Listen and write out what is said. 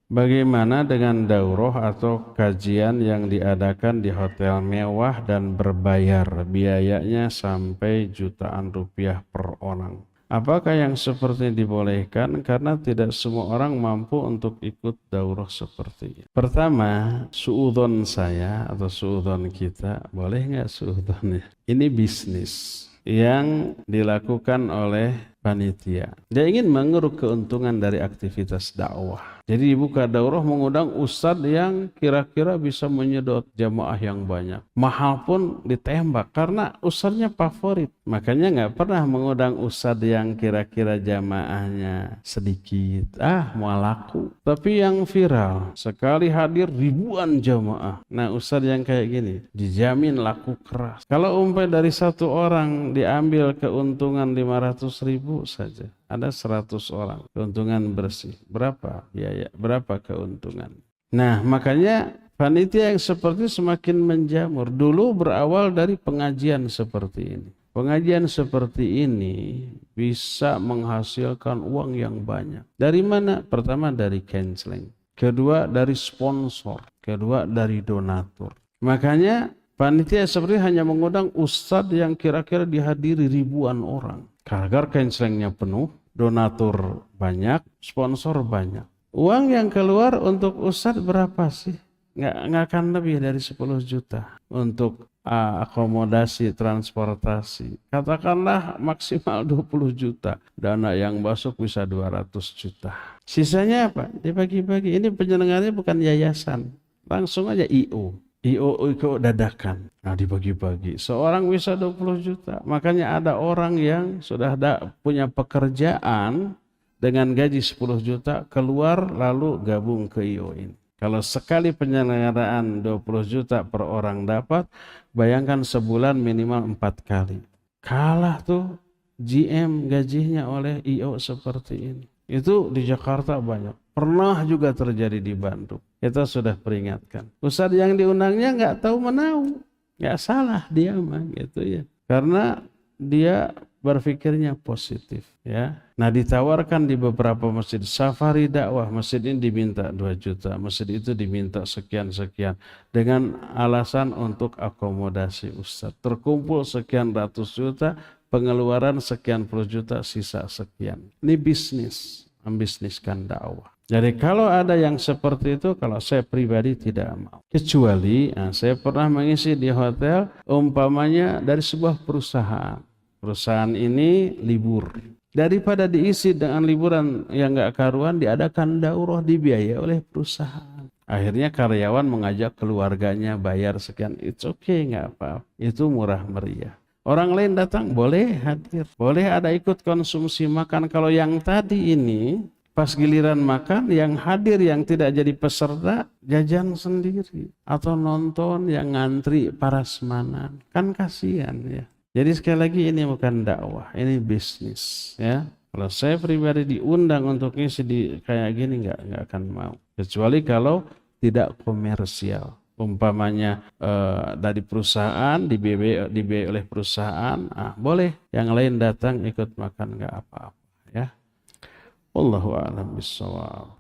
Bagaimana dengan daurah atau kajian yang diadakan di hotel mewah dan berbayar, biayanya sampai jutaan rupiah per orang? Apakah yang seperti ini dibolehkan? Karena tidak semua orang mampu untuk ikut daurah seperti ini. Pertama, suudzon saya atau suudzon kita, boleh nggak suudzonnya? Ini bisnis yang dilakukan oleh panitia. Dia ingin mengeruk keuntungan dari aktivitas dakwah. Jadi dibuka daurah mengundang ustadz yang kira-kira bisa menyedot jamaah yang banyak. Mahal pun ditembak karena ustadznya favorit. Makanya nggak pernah mengundang ustadz yang kira-kira jamaahnya sedikit. Mau laku. Tapi yang viral, sekali hadir ribuan jamaah. Nah ustadz yang kayak gini, dijamin laku keras. Kalau umpamanya dari satu orang diambil keuntungan 500.000 saja. Ada 100 orang, keuntungan bersih. Berapa biaya? Berapa keuntungan? Nah, makanya panitia yang seperti semakin menjamur. Dulu berawal dari pengajian seperti ini. Pengajian seperti ini bisa menghasilkan uang yang banyak. Dari mana? Pertama dari canceling. Kedua dari sponsor. Kedua dari donatur. Makanya panitia seperti hanya mengundang ustadz yang kira-kira dihadiri ribuan orang. Agar cancelingnya penuh, donatur banyak, sponsor banyak. Uang yang keluar untuk ustadz berapa sih? Nggak akan lebih dari 10 juta untuk akomodasi, transportasi. Katakanlah maksimal 20 juta. Dana yang masuk bisa 200 juta. Sisanya apa? Dibagi-bagi. Ini penyelenggaranya bukan yayasan. Langsung aja IO dadakan. Nah dibagi-bagi. Seorang bisa 20 juta. Makanya ada orang yang sudah punya pekerjaan dengan gaji 10 juta keluar lalu gabung ke IO ini. Kalau sekali penyelenggaraan 20 juta per orang dapat, bayangkan sebulan minimal 4 kali. Kalah tuh GM gajinya oleh IO seperti ini. Itu di Jakarta banyak. Pernah juga terjadi di Bandung. Kita sudah peringatkan. Ustadz yang diundangnya nggak tahu menau. Nggak salah dia mah gitu ya. Karena dia berpikirnya positif ya. Nah ditawarkan di beberapa masjid safari dakwah, masjid ini diminta 2 juta, masjid itu diminta sekian-sekian dengan alasan untuk akomodasi ustadz. Terkumpul sekian ratus juta, pengeluaran sekian puluh juta, sisa sekian. Ini bisnis, membisniskan dakwah. Jadi kalau ada yang seperti itu, kalau saya pribadi tidak mau. Kecuali, saya pernah mengisi di hotel, umpamanya dari sebuah perusahaan. Perusahaan ini libur. Daripada diisi dengan liburan yang nggak karuan, diadakan daurah dibiayai oleh perusahaan. Akhirnya karyawan mengajak keluarganya bayar sekian. It's okay, nggak apa-apa. Itu murah meriah. Orang lain datang, boleh hadir. Boleh ada ikut konsumsi makan. Kalau yang tadi ini, pas giliran makan, yang hadir yang tidak jadi peserta, jajan sendiri. Atau nonton yang ngantri parasmanan. Kan kasihan ya. Jadi sekali lagi ini bukan dakwah, ini bisnis ya. Kalau saya pribadi diundang untuk ngisi di kayak gini nggak akan mau. Kecuali kalau tidak komersial. Umpamanya dari perusahaan dibiayai oleh perusahaan, boleh yang lain datang ikut makan nggak apa-apa ya. Wallahu a'lam bishawab.